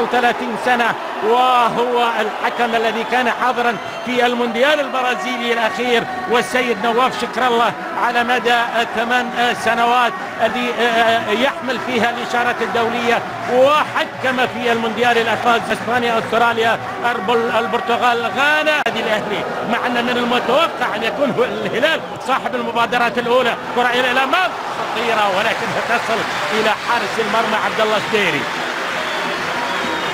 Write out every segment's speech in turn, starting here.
39 سنة، وهو الحكم الذي كان حاضرا في المونديال البرازيلي الأخير، والسيد نواف شكر الله على مدى 8 سنوات الذي يحمل فيها الإشارة الدولية، وحكم في المونديال الأخير اسبانيا، استراليا، البرتغال، غانا، النادي الأهلي. مع أن من المتوقع أن يكون الهلال صاحب المبادرات الأولى. كرة إلى الأمام خطيرة، ولكنها تصل إلى حارس المرمى عبد الله الشديري.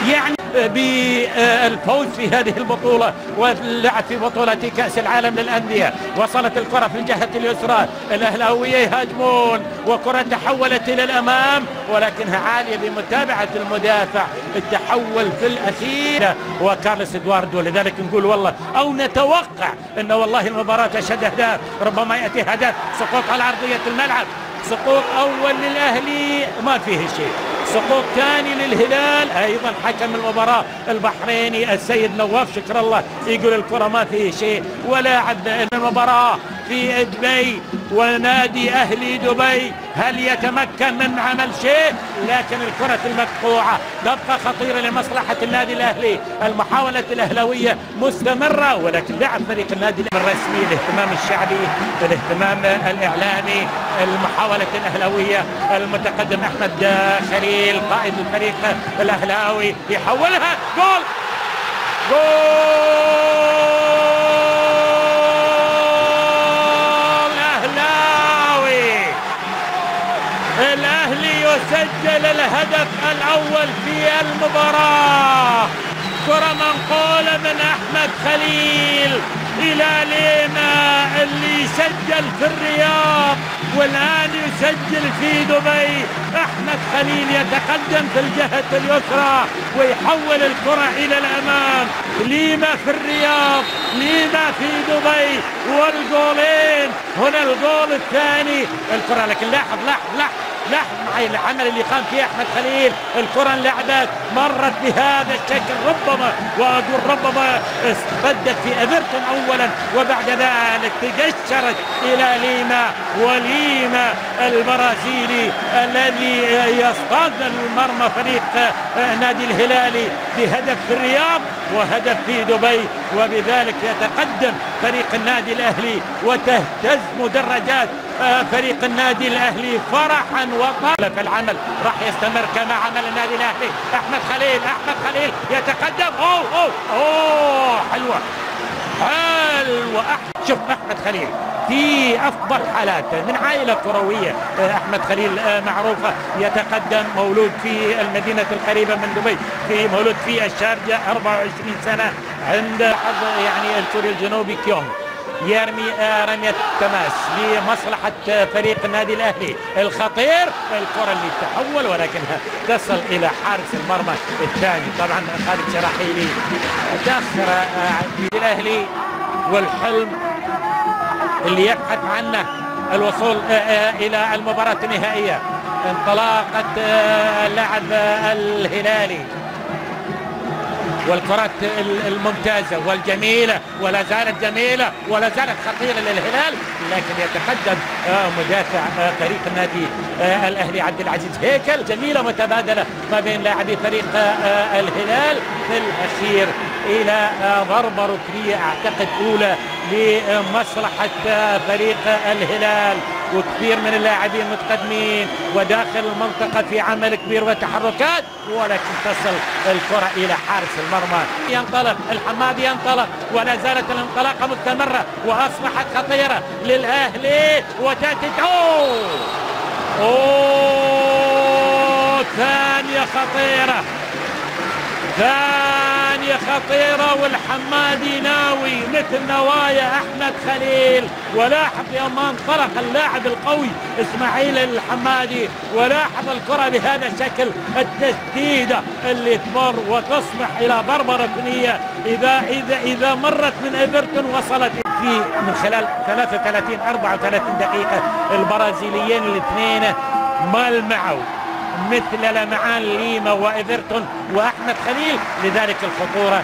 يعني بالفوز في هذه البطولة واللعب في بطولة كأس العالم للأندية، وصلت الكرة في الجهة اليسرى، الأهلاوية يهاجمون، وكرة تحولت إلى الأمام ولكنها عالية بمتابعة المدافع. التحول في الأخير وكارلوس إدواردو، لذلك نقول والله أو نتوقع أن والله المباراة تشهد أهداف، ربما يأتي هدف. سقوط على أرضية الملعب، سقوط أول للأهلي ما فيه شيء، سقوط ثاني للهلال. ايضا حكم المباراة البحريني السيد نواف شكر الله يقول الكرة ما فيه شيء. ولاعب المباراة في دبي ونادي اهلي دبي، هل يتمكن من عمل شيء؟ لكن الكرة المقطوعة تبقى خطيرة لمصلحة النادي الاهلي. المحاولة الاهلاوية مستمرة، ولكن لعب فريق النادي الرسمي، الاهتمام الشعبي، الاهتمام الاعلامي، المحاولة الاهلاوية، المتقدم احمد خليل قائد الفريق الاهلاوي يحولها جول، اهلاوي. الاهلي يسجل الهدف الاول في المباراة. كرة منقولة من احمد خليل الى ليما اللي سجل في الرياض والان يسجل في دبي. احمد خليل يتقدم في الجهة اليسرى ويحول الكرة الى الامام. ليما في الرياض، ليما في دبي، والجولين هنا. الجول الثاني الكرة، لكن لاحظ معي العمل اللي قام فيه احمد خليل. الكرة انلعبت مرت بهذا الشكل، ربما واقول ربما استفدت في ايفرتون اولا، وبعد ذلك تجشرت الى ليما، وليما البرازيلي الذي يصطاد المرمى فريق نادي الهلالي بهدف في الرياض وهدف في دبي، وبذلك يتقدم فريق النادي الاهلي وتهتز مدرجات فريق النادي الاهلي فرحا وطالب. العمل راح يستمر كما عمل النادي الاهلي. احمد خليل يتقدم. حلوه شوف احمد خليل في افضل حالاته من عائله كرويه. احمد خليل معروفه، يتقدم، مولود في المدينه القريبه من دبي، مولود في الشارجه، 24 سنه، عند يعني الكوري الجنوبي كيونغ. يرمي رمية تماس لمصلحة فريق النادي الأهلي الخطير. الكرة اللي تحول ولكنها تصل إلى حارس المرمى الثاني. طبعا خالد شراحيلي دخل الأهلي، والحلم اللي يبحث عنه الوصول إلى المباراة النهائية. انطلاقة اللاعب الهلالي والكرات الممتازة والجميلة، ولا زالت جميلة ولا زالت خطيرة للهلال، لكن يتقدم مدافع فريق النادي الأهلي عبد العزيز هيكل. جميلة متبادلة ما بين لاعبي فريق الهلال في الأخير إلى ضربة ركنية أعتقد أولى لمصلحة فريق الهلال، وكثير من اللاعبين متقدمين وداخل المنطقة في عمل كبير وتحركات، ولكن تصل الكرة إلى حارس المرمى. ينطلق الحمادي، ينطلق ولا زالت الانطلاقة مستمرة وأصبحت خطيرة للأهلي، وتأتي ثانية خطيرة، والحمادي ناوي مثل نوايا احمد خليل. ولاحظ يوم انطلق اللاعب القوي اسماعيل الحمادي، ولاحظ الكرة بهذا الشكل، التسديدة اللي تمر وتصبح الى ضربة ركنية اذا مرت من ايفرتون وصلت في من خلال 34 دقيقة. البرازيليين الاثنين ما لمعوا مثل لمعان ليما وايفرتون واحمد خليل، لذلك الخطوره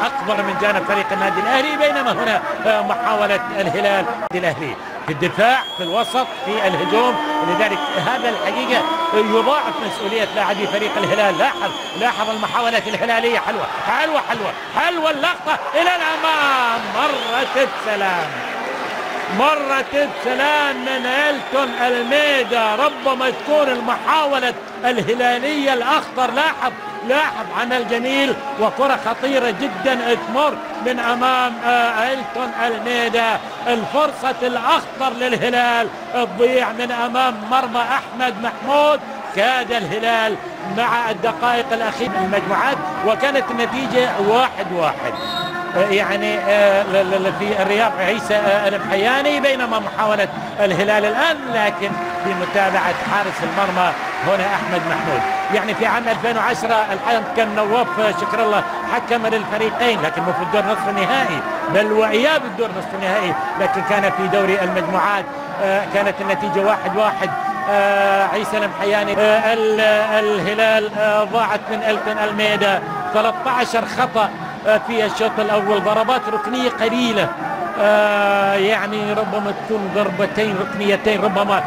اكبر من جانب فريق النادي الاهلي. بينما هنا محاوله الهلال الاهلي في الدفاع، في الوسط، في الهجوم. لذلك هذا الحقيقة يضاعف مسؤولية لاعبي فريق الهلال. لاحظ المحاولات الهلالية، حلوة اللقطة إلى الأمام، مرت بسلام من إلتون ألميدا. ربما تكون المحاولة الهلالية الأخطر. لاحظ عمل جميل وكرة خطيرة جدا تمر من أمام إلتون ألميدا. الفرصة الأخطر للهلال تضيع من أمام مرمى أحمد محمود. كاد الهلال مع الدقائق الأخيرة المجموعات، وكانت النتيجة 1-1 يعني في الرياض عيسى المحياني، بينما محاولة الهلال الآن لكن في متابعة حارس المرمى هنا أحمد محمود. يعني في عام 2010 الحكم كان نواف شكر الله حكم للفريقين، لكن مو في الدور نصف النهائي، بل وإياب الدور نصف النهائي، لكن كان في دوري المجموعات كانت النتيجة 1-1. عيسى المحياني. الهلال ضاعت من إلتون ألميدا 13 خطأ في الشوط الأول، ضربات ركنية قليلة، يعني ربما تكون ضربتين ركنيتين ربما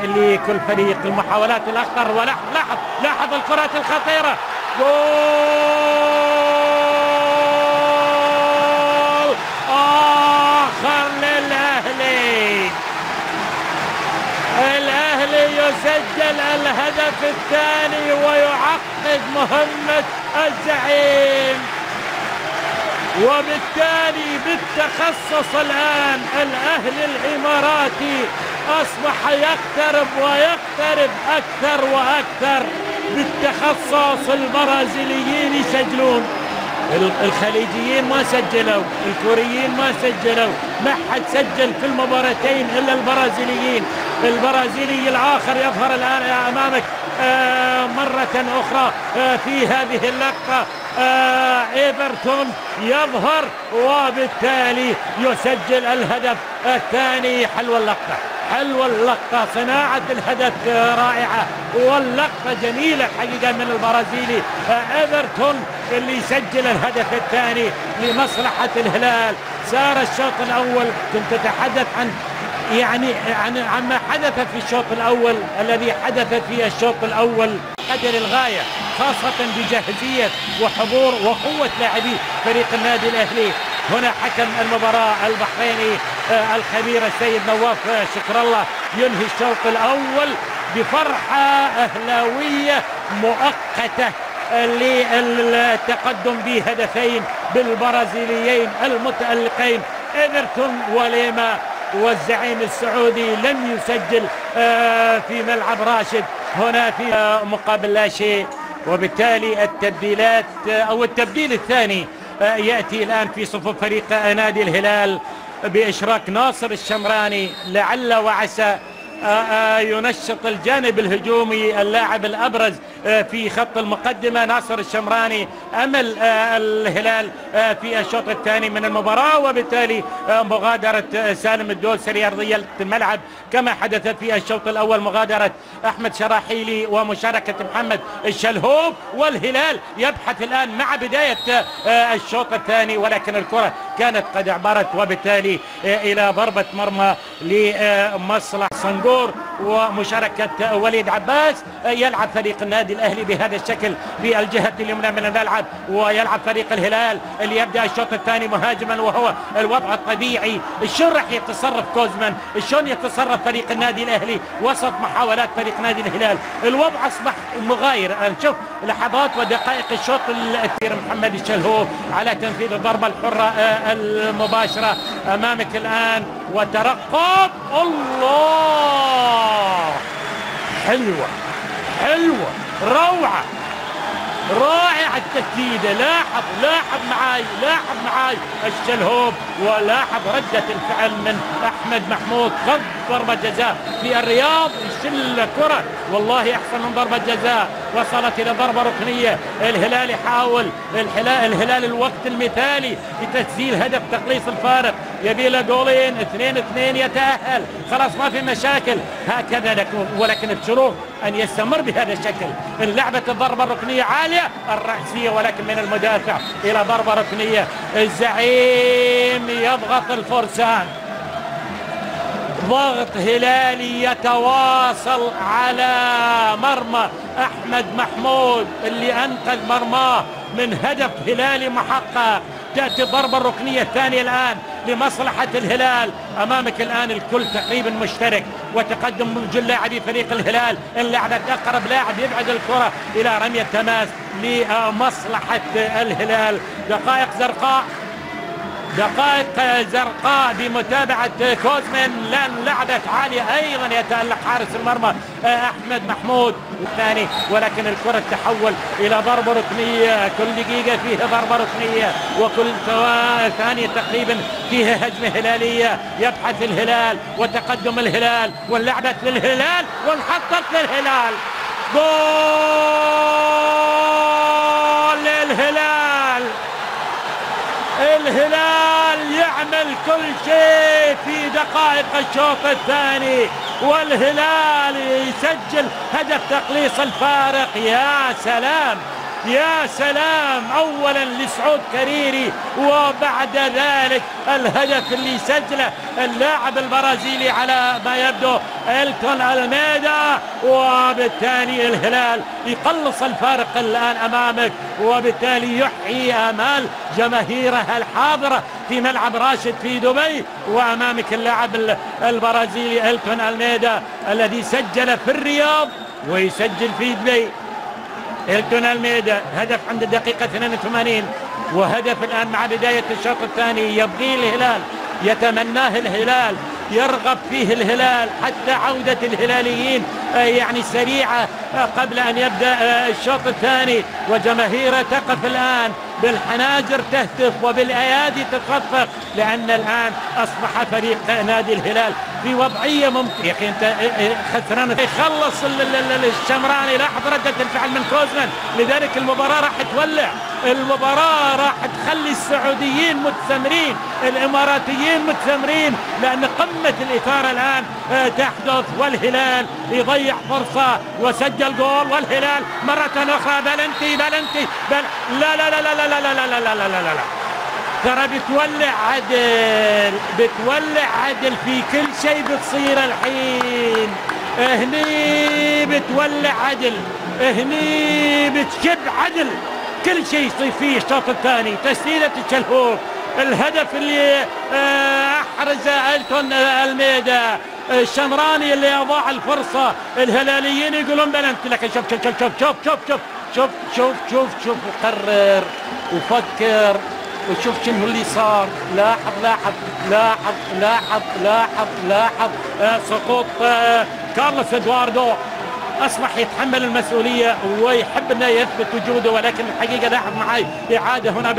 لكل فريق. المحاولات الأخطر، ولاحظ الكرات الخطيرة. جول آخر للأهلي. الأهلي يسجل الهدف الثاني ويعقد مهمة الزعيم، وبالتالي بالتخصص الآن الأهلي الإماراتي أصبح يقترب أكثر وأكثر بالتخصص. البرازيليين يسجلون، الخليجيين ما سجلوا، الكوريين ما سجلوا، ما حد سجل في المباراتين إلا البرازيليين. البرازيلي الآخر يظهر الآن أمامك مرة أخرى في هذه اللقطة. إيفرتون يظهر وبالتالي يسجل الهدف الثاني. حلوة اللقطة، صناعة الهدف رائعة، واللقطة جميلة الحقيقة من البرازيلي إيفرتون اللي يسجل الهدف الثاني لمصلحة الهلال. سار الشوط الأول، كنت أتحدث عن ما حدث في الشوط الأول، الذي حدث في الشوط الأول قدر الغاية، خاصة بجاهزية وحضور وقوة لاعبي فريق النادي الأهلي. هنا حكم المباراة البحريني الخبير السيد نواف شكر الله ينهي الشوط الأول بفرحة أهلاوية مؤقتة للتقدم بهدفين بالبرازيليين المتألقين إيفرتون وليما. والزعيم السعودي لم يسجل في ملعب راشد هنا في مقابل لا شيء، وبالتالي التبديلات أو التبديل الثاني يأتي الآن في صفوف فريق نادي الهلال بإشراك ناصر الشمراني. لعل وعسى ينشط الجانب الهجومي اللاعب الأبرز في خط المقدمة ناصر الشمراني أمل الهلال في الشوط الثاني من المباراة، وبالتالي مغادرة سالم الدوسري أرضية الملعب كما حدث في الشوط الأول، مغادرة أحمد شراحيلي ومشاركة محمد الشلهوب. والهلال يبحث الآن مع بداية الشوط الثاني، ولكن الكرة كانت قد عبرت، وبالتالي إلى ضربة مرمى لمصلح صنقور ومشاركة وليد عباس. يلعب فريق النادي الأهلي بهذا الشكل في الجهة اليمنى من الملعب، ويلعب فريق الهلال اللي يبدأ الشوط الثاني مهاجما، وهو الوضع الطبيعي. شلون راح يتصرف كوزمان؟ شلون يتصرف فريق النادي الأهلي وسط محاولات فريق نادي الهلال؟ الوضع أصبح مغاير. نشوف لحظات ودقائق الشوط الأخير. محمد الشلهوب على تنفيذ الضربة الحرة المباشرة أمامك الآن، وترقب. الله، حلوة روعة رائع التسديدة. لاحظ معاي الشلهوب، ولاحظ ردة الفعل من أحمد محمود. خذ ضربة جزاء في الرياض، يشل كرة والله أحسن من ضربة جزاء، وصلت إلى ضربة ركنية. الهلال يحاول، الهلال الوقت المثالي لتسجيل هدف تقليص الفارق، يبي له جولين، 2-2 يتأهل، خلاص ما في مشاكل هكذا، ولكن بشروط أن يستمر بهذا الشكل. لعبة الضربة الركنية عالية الرأسية، ولكن من المدافع إلى ضربة ركنية. الزعيم يضغط الفرسان، ضغط هلالي يتواصل على مرمى أحمد محمود اللي أنقذ مرماه من هدف هلالي محقق. تأتي الضربة الركنية الثانية الآن لمصلحة الهلال. أمامك الآن الكل تقريبا مشترك، وتقدم من جل لاعبي فريق الهلال. اللعبة أقرب لاعب يبعد الكرة إلى رمية تماس لمصلحة الهلال. دقائق زرقاء بمتابعة كوزمن، لأن لعبة عالية أيضا يتألق حارس المرمى أحمد محمود الثاني، ولكن الكرة تحول إلى ضربة ركنية. كل دقيقة فيها ضربة ركنية، وكل ثانية تقريبا فيها هجمة هلالية. يبحث الهلال وتقدم الهلال، واللعبة للهلال والحقق للهلال. جول للهلال. الهلال يعمل كل شيء في دقائق الشوط الثاني، والهلال يسجل هدف تقليص الفارق. يا سلام يا سلام، اولا لسعود كريري، وبعد ذلك الهدف اللي سجله اللاعب البرازيلي على ما يبدو إلتون ألميدا، وبالتالي الهلال يقلص الفارق الآن أمامك، وبالتالي يحيي آمال جماهيره الحاضرة في ملعب راشد في دبي. وأمامك اللاعب البرازيلي إلتون ألميدا الذي سجل في الرياض ويسجل في دبي. إلتون ألميدا هدف عند الدقيقة 82، وهدف الآن مع بداية الشوط الثاني يبغيه الهلال، يتمناه الهلال، يرغب فيه الهلال، حتى عودة الهلاليين يعني سريعة قبل أن يبدأ الشوط الثاني. وجماهيره تقف الآن بالحناجر تهتف وبالأيادي تتصفق، لأن الآن أصبح فريق نادي الهلال في وضعية ممكنة. يا أخي أنت خسران، يخلص الشمراني. لاحظ ردة الفعل من كوزمن، لذلك المباراة راح تولع، المباراة راح تخلي السعوديين متسمرين، الإماراتيين متسمرين، لأن قمة الإثارة الآن تحدث، والهلال يضيع فرصة وسجل جول. والهلال مرة أخرى بلنتي لا لا لا لا لا لا لا لا لا لا لا لا لا، ترى بتولع عدل، بتولع عدل في كل شيء بتصير الحين. هني بتولع عدل، هني بتشب عدل، كل شيء يصير فيه. الشوط الثاني تسديدة الشلهوب، الهدف اللي احرزه إلتون ألميدا، الشمراني اللي اضاع الفرصة. الهلاليين يقولون بلنتي، لكن شوف شوف شوف شوف شوف شوف شوف شوف شوف شوف وقرر وفكر وشوف شنو اللي صار. لاحظ لاحظ لاحظ لاحظ لاحظ لاحظ سقوط كارلوس إدواردو. أصبح يتحمل المسؤولية ويحب أنه يثبت وجوده، ولكن الحقيقة لاحظ معي إعادة هنا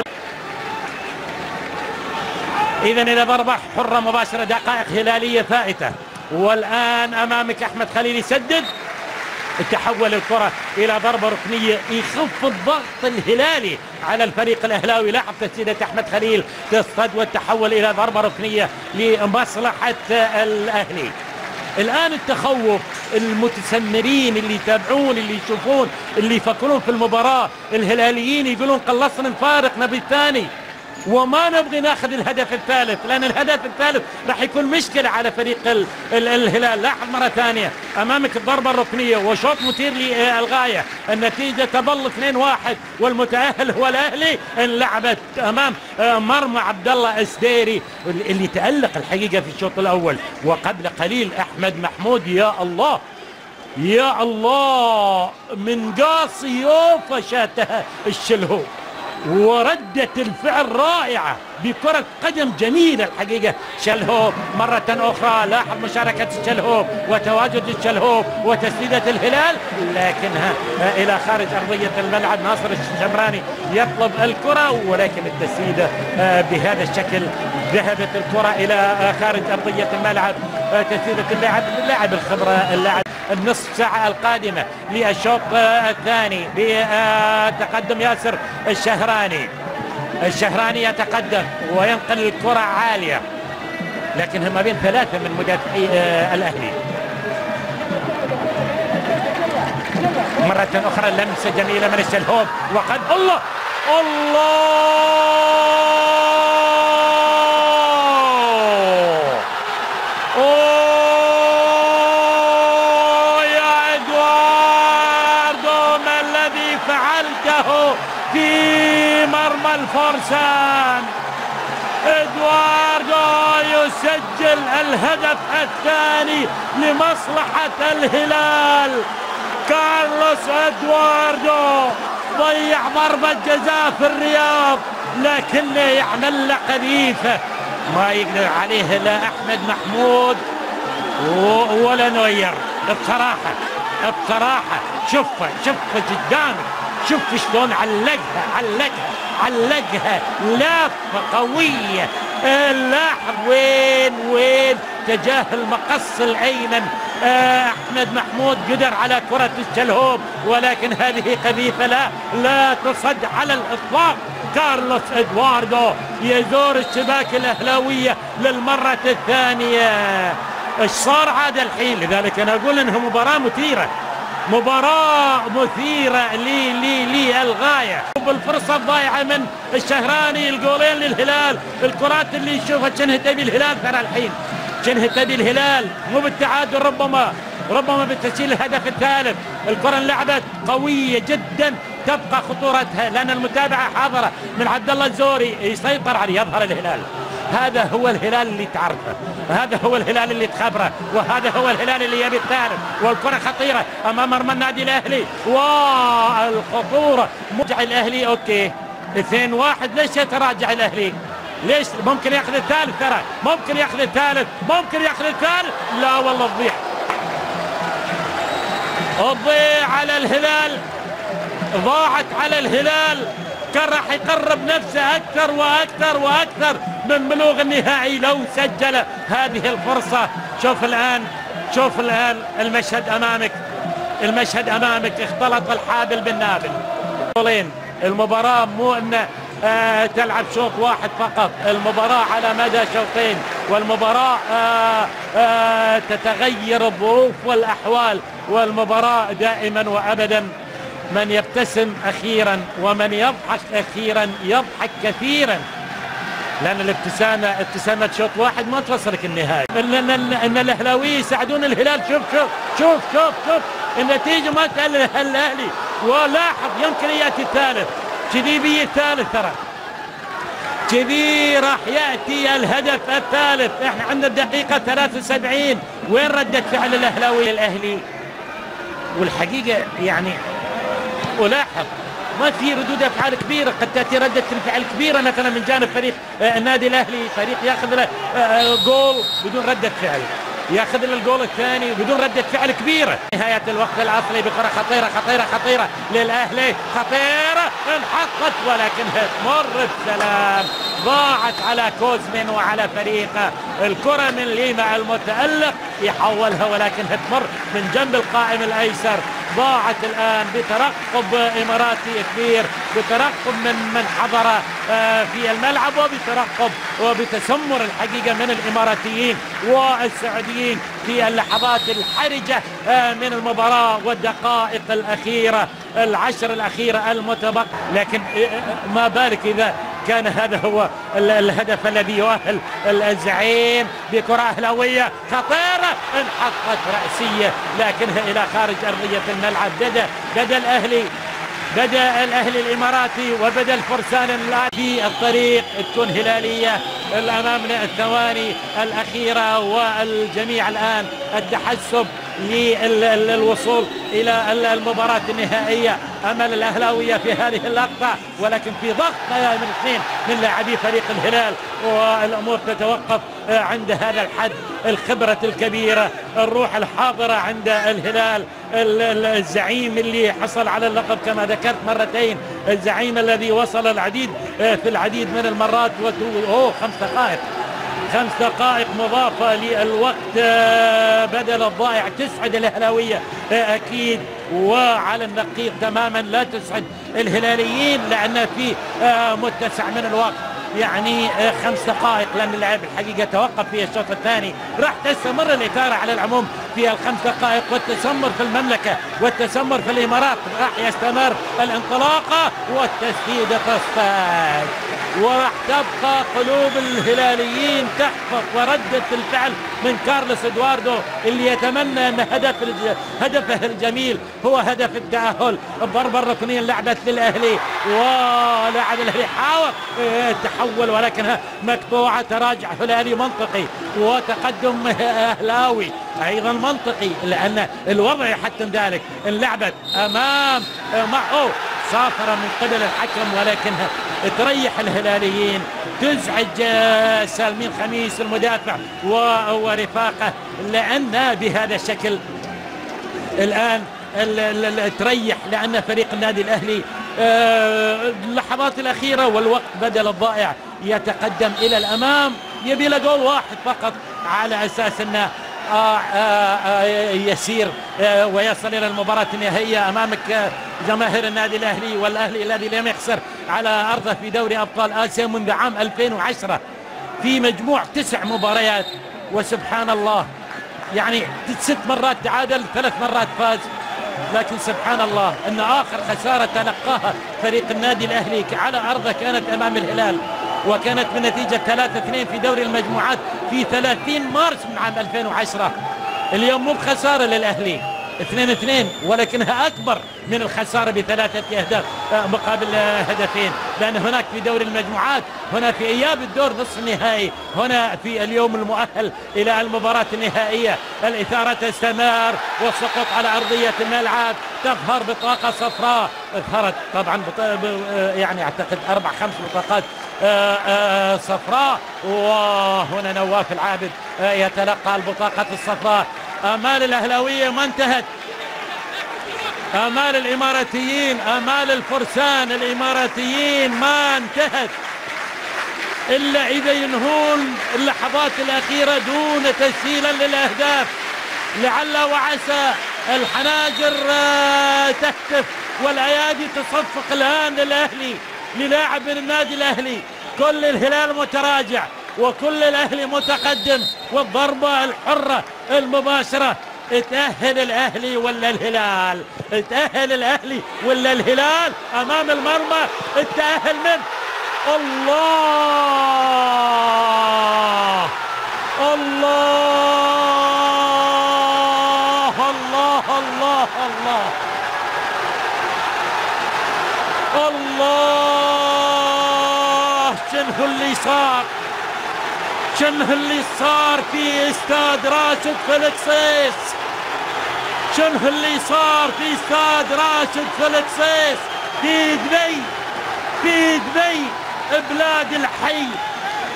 إذن إلى ضربة حرة مباشرة، دقائق هلالية فائتة. والآن أمامك أحمد خليل يسدد، تحول الكرة إلى ضربة ركنية يخف الضغط الهلالي على الفريق الأهلاوي. لاحظ تسديدة أحمد خليل تصطد والتحول إلى ضربة ركنية لمصلحة الأهلي. الآن التخوف، المتسمرين اللي يتابعون، اللي يشوفون، اللي يفكرون في المباراة، الهلاليين يقولون قلصنا الفارق، نبي الثاني وما نبغي ناخذ الهدف الثالث، لأن الهدف الثالث راح يكون مشكلة على فريق الهلال. لاحظ مرة ثانية أمامك الضربة الركنية وشوط مثير للغاية، النتيجة تظل 2-1 والمتأهل هو الأهلي. انلعبت أمام مرمى عبد الله السديري اللي تألق الحقيقة في الشوط الأول، وقبل قليل أحمد محمود. يا الله يا الله، من قاص يوفى شاتها الشلهوب، وردة الفعل رائعة بكرة قدم جميلة الحقيقة. شلهوب مرة أخرى، لاحظ مشاركة الشلهوب وتواجد الشلهوب وتسديدة الهلال، لكنها إلى خارج أرضية الملعب. ناصر الشمراني يطلب الكرة، ولكن التسديدة بهذا الشكل ذهبت الكرة إلى خارج أرضية الملعب. تسديدة اللاعب الخبرة، اللاعب النصف ساعة القادمة للشوط الثاني بتقدم ياسر الشهراني. الشهراني يتقدم وينقل الكرة عالية، لكنها ما بين ثلاثة من مدافعي الأهلي. مرة أخرى لمسة جميلة من الشلهوب، وقد الله الله في مرمى الفرسان. إدواردو يسجل الهدف الثاني لمصلحة الهلال. كارلوس إدواردو ضيع ضربة جزاء في الرياض، لكنه يعمل له قذيفة ما يقدر عليه لا أحمد محمود ولا نوير. بصراحة شوف قدامك، شوف شلون علقها لافة قوية. لاحظ وين تجاه المقص الأيمن. أحمد محمود قدر على كرة الشلهوب، ولكن هذه قذيفة لا تصد على الإطلاق. كارلوس إدواردو يزور الشباك الأهلاوية للمرة الثانية. ايش صار عاد الحين؟ لذلك أنا أقول إنها مباراة مثيرة للغاية. بالفرصة الضائعة من الشهراني، الجولين للهلال، الكرات اللي يشوفها شنه تبي الهلال. ترى الحين شنه تبي الهلال مو بالتعادل، ربما بالتسجيل الهدف الثالث. الكرة انلعبت قوية جدا، تبقى خطورتها لأن المتابعة حاضرة من عبد الله الزوري، يسيطر عليه. يظهر الهلال، هذا هو الهلال اللي تعرفه، هذا هو الهلال اللي تخبره، وهذا هو الهلال اللي يبي الثالث. والكرة خطيرة أمام مرمى النادي الأهلي، والخطورة مرجع الأهلي. أوكي 2-1، ليش يتراجع الأهلي؟ ليش؟ ممكن ياخذ الثالث، ترى ممكن ياخذ الثالث. لا والله تضيع على الهلال، ضاعت على الهلال. كان راح يقرب نفسه أكثر وأكثر من بلوغ النهائي لو سجل هذه الفرصة. شوف الآن المشهد أمامك. اختلط الحابل بالنابل. المباراة مو أن تلعب شوط واحد فقط، المباراة على مدى شوطين، والمباراة تتغير الظروف والأحوال، والمباراة دائما وأبدا من يبتسم أخيرا ومن يضحك أخيرا يضحك كثيرا، لأن ابتسامة شوط واحد ما توصلك النهاية. إن الأهلاوية يساعدون الهلال. شوف النتيجة ما تقلل الأهلي. ولاحظ يمكن يأتي الثالث، كذي بي الثالث، ترى كذي راح يأتي الهدف الثالث. احنا عندنا الدقيقة 73. وين ردة فعل الأهلي؟ والحقيقة يعني ولاحظ ما في ردود افعال كبيره، قد تاتي رده الفعل كبيره مثلا من جانب فريق النادي الاهلي، فريق ياخذ له جول بدون رده فعل، ياخذ له الجول الثاني بدون رده فعل كبيره. نهايه الوقت الاصلي بكره خطيره للاهلي، خطيره انحطت ولكنها تمر بسلام. ضاعت على كوزمين وعلى فريقه. الكره من ليما المتالق يحولها ولكنها تمر من جنب القائم الايسر. ضاعت الآن بترقب إماراتي كبير، بترقب من حضر في الملعب، وبترقب وبتسمر الحقيقة من الإماراتيين والسعوديين في اللحظات الحرجة من المباراة والدقائق الأخيرة، العشر الأخيرة المتبقى. لكن ما بالك إذا كان هذا هو الهدف الذي يؤهل الزعيم بكرة أهلاوية خطيرة انحطت رأسية لكنها إلى خارج أرضية الملعب. بدأ الأهلي الإماراتي وبدأ الفرسان الآن في الطريق تكون هلالية أمامنا الثواني الأخيرة، والجميع الآن التحسب للوصول إلى المباراة النهائية. أمل الأهلاوية في هذه اللقطة، ولكن في ضغط من اثنين من لاعبي فريق الهلال، والأمور تتوقف عند هذا الحد. الخبرة الكبيرة، الروح الحاضرة عند الهلال، الزعيم اللي حصل على اللقب كما ذكرت مرتين، الزعيم الذي وصل في العديد من المرات. 5 دقائق مضافة للوقت بدل الضائع تسعد الأهلاوية أكيد، وعلى النقيض تماما لا تسعد الهلاليين لأن في متسع من الوقت، يعني 5 دقائق، لأن اللعب الحقيقة توقف في الشوط الثاني. راح تستمر الإثارة على العموم في الخمس دقائق، والتسمر في المملكة والتسمر في الإمارات راح يستمر. الانطلاقة والتسديدة تصفق، وراح تبقى قلوب الهلاليين تخفق، وردة الفعل من كارلوس إدواردو اللي يتمنى أن هدفه الجميل هو هدف التأهل. الضربة الركنية لعبت للأهلي، ولاعب الأهلي حاول التحول ولكنها مقطوعة. تراجع هلالي منطقي وتقدم أهلاوي أيضا منطقي، لأن الوضع يحتم ذلك. انلعبت أمام صافرة من قبل الحكم، ولكنها تريح الهلاليين، تزعج سالمين خميس المدافع ورفاقه، لأن بهذا الشكل الآن تريح، لأن فريق النادي الأهلي اللحظات الأخيرة والوقت بدل الضائع يتقدم إلى الأمام. يبي له جول واحد فقط على أساس أنه يسير ويصل إلى المباراة النهائية أمامك جماهير النادي الأهلي، والأهلي الذي لم يخسر على أرضه في دوري أبطال آسيا منذ عام 2010 في مجموع 9 مباريات. وسبحان الله، يعني 6 مرات تعادل، 3 مرات فاز. لكن سبحان الله أن آخر خسارة تلقاها فريق النادي الأهلي على أرضه كانت أمام الهلال، وكانت بنتيجة 3-2 في دوري المجموعات في 30 مارس من عام 2010. اليوم مو بخسارة للأهلي 2-2، ولكنها أكبر من الخسارة ب3 أهداف مقابل هدفين، لأن هناك في دوري المجموعات، هنا في إياب الدور نصف النهائي، هنا في اليوم المؤهل إلى المباراة النهائية. الإثارة تستمر والسقوط على أرضية الملعب، تظهر بطاقة صفراء. ظهرت طبعا يعني أعتقد 4-5 بطاقات صفراء، وهنا نواف العابد يتلقى البطاقة الصفراء. آمال الأهلاوية ما انتهت، آمال الإماراتيين، آمال الفرسان الإماراتيين ما انتهت إلا إذا ينهون اللحظات الأخيرة دون تسجيلا للأهداف. لعل وعسى الحناجر تهتف والأيادي تصفق الآن للأهلي، للاعب النادي الأهلي. كل الهلال متراجع وكل الأهلي متقدم، والضربة الحرة المباشرة. اتأهل الأهلي ولا الهلال؟ اتأهل الأهلي ولا الهلال؟ أمام المرمى التأهل من الله الله الله الله الله الله. شنو اللي صار؟ شنو اللي صار في استاد راشد فلكسيس؟ شنو اللي صار في استاد راشد فلكسيس في دبي، في دبي بلاد الحي؟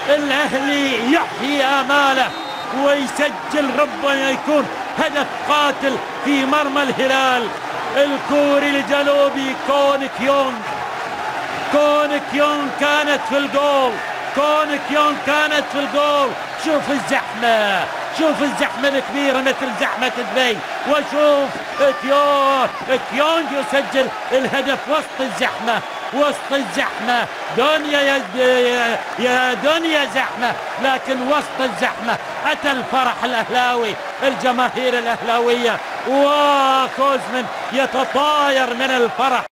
الأهلي يحيي آماله ويسجل، ربما يكون هدف قاتل في مرمى الهلال. الكوري الجنوبي كون كيونغ، كون كيونغ كانت في الجول، كون كيونغ كانت في الجول. شوف الزحمة، شوف الزحمة الكبيرة مثل زحمة دبي، وشوف كيونغ يسجل الهدف وسط الزحمة، وسط الزحمة. دنيا يا دنيا زحمة، لكن وسط الزحمة أتى الفرح الأهلاوي، الجماهير الأهلاوية، وكوزمن يتطاير من الفرح.